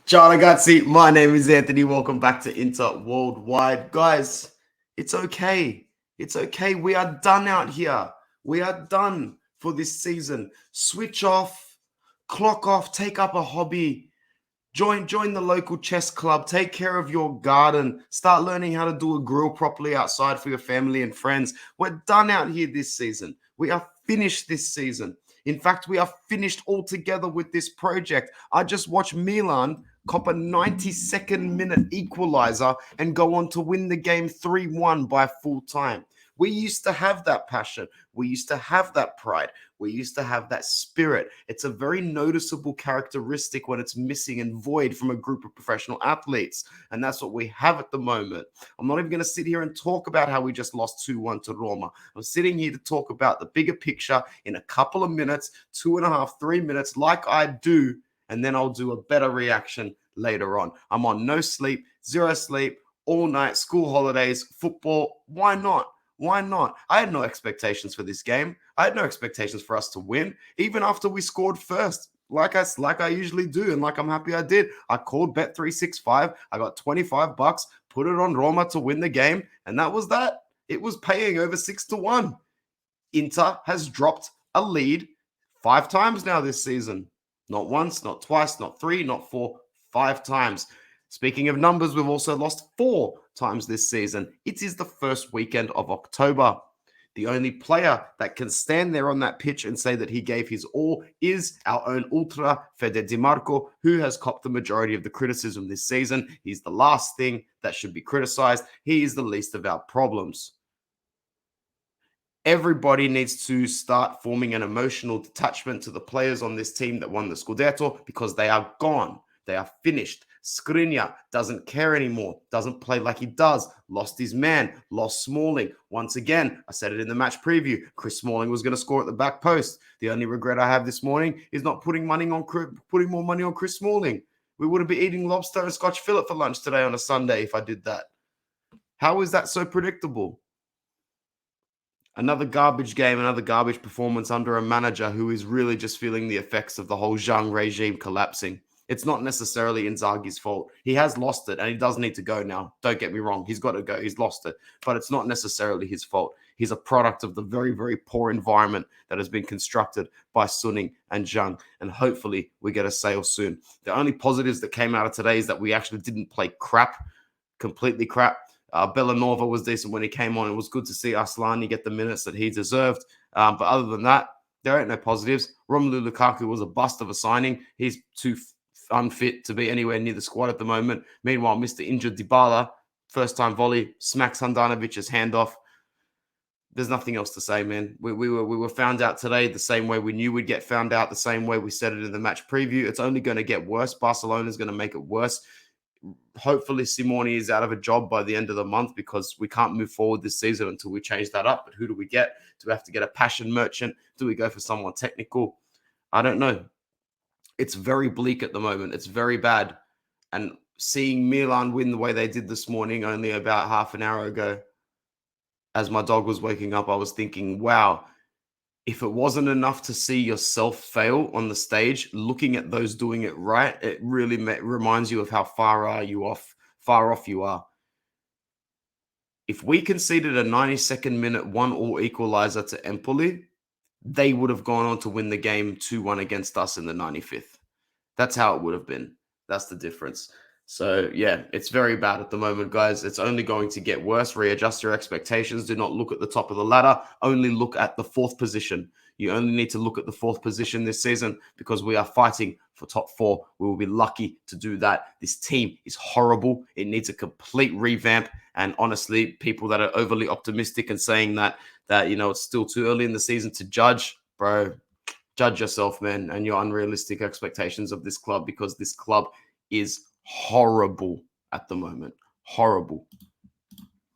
Ciao ragazzi, my name is Anthony. Welcome back to Inter Worldwide. Guys, it's okay. It's okay. We are done out here. We are done for this season. Switch off, clock off, take up a hobby. Join the local chess club. Take care of your garden. Start learning how to do a grill properly outside for your family and friends. We're done out here this season. We are finished this season. In fact, we are finished altogether with this project. I just watched Milan cop a 92nd minute equalizer and go on to win the game 3-1 by full time. We used to have that passion. We used to have that pride. We used to have that spirit. It's a very noticeable characteristic when it's missing and void from a group of professional athletes. And that's what we have at the moment. I'm not even going to sit here and talk about how we just lost 2-1 to Roma. I'm sitting here to talk about the bigger picture in a couple of minutes, 2.5, 3 minutes, like I do. And then I'll do a better reaction later on. I'm on no sleep, zero sleep, all night, school holidays, football. Why not? Why not? I had no expectations for this game. I had no expectations for us to win, even after we scored first, like I usually do, and like I'm happy I did. I called Bet365. I got $25, put it on Roma to win the game, and that was that. It was paying over 6-1. Inter has dropped a lead 5 times now this season. Not once, not twice, not 3, not 4, 5 times. Speaking of numbers, we've also lost 4 times this season. It is the first weekend of October. The only player that can stand there on that pitch and say that he gave his all is our own Ultra, Fede Di Marco, who has copped the majority of the criticism this season. He's the last thing that should be criticized. He is the least of our problems. Everybody needs to start forming an emotional detachment to the players on this team that won the Scudetto because they are gone. They are finished. Skriniar doesn't care anymore, doesn't play like he does, lost his man, lost Smalling. Once again, I said it in the match preview, Chris Smalling was going to score at the back post. The only regret I have this morning is not putting more money on Chris Smalling. We would have been eating lobster and Scotch fillet for lunch today on a Sunday if I did that. How is that so predictable? Another garbage game, another garbage performance under a manager who is really just feeling the effects of the whole Zhang regime collapsing. It's not necessarily Inzaghi's fault. He has lost it and he does need to go now. Don't get me wrong. He's got to go. He's lost it. But it's not necessarily his fault. He's a product of the very, very poor environment that has been constructed by Suning and Zhang. And hopefully we get a sale soon. The only positives that came out of today is that we actually didn't play crap, completely crap. Bellanova was decent when he came on. It was good to see Aslani get the minutes that he deserved. But other than that, there ain't no positives. Romelu Lukaku was a bust of a signing. He's too unfit to be anywhere near the squad at the moment. Meanwhile, Mr. Injured Dybala, first-time volley, smacks Handanovic's hand off. There's nothing else to say, man. We were found out today the same way we knew we'd get found out, the same way we said it in the match preview. It's only going to get worse. Barcelona's going to make it worse. Hopefully Simone is out of a job by the end of the month because we can't move forward this season until we change that up. But who do we get? Do we have to get a passion merchant? Do we go for someone technical? I don't know. It's very bleak at the moment. It's very bad. And seeing Milan win the way they did this morning, only about half an hour ago, as my dog was waking up, I was thinking, wow, if it wasn't enough to see yourself fail on the stage, looking at those doing it right, it really reminds you of how far off you are. If we conceded a 92nd minute 1-1 equalizer to Empoli, they would have gone on to win the game 2-1 against us in the 95th. That's how it would have been. That's the difference. So, yeah, it's very bad at the moment, guys. It's only going to get worse. Readjust your expectations. Do not look at the top of the ladder. Only look at the 4th position. You only need to look at the 4th position this season because we are fighting for top 4. We will be lucky to do that. This team is horrible. It needs a complete revamp. And honestly, people that are overly optimistic and saying that it's still too early in the season to judge, bro, judge yourself, man, and your unrealistic expectations of this club because this club is horrible at the moment. Horrible.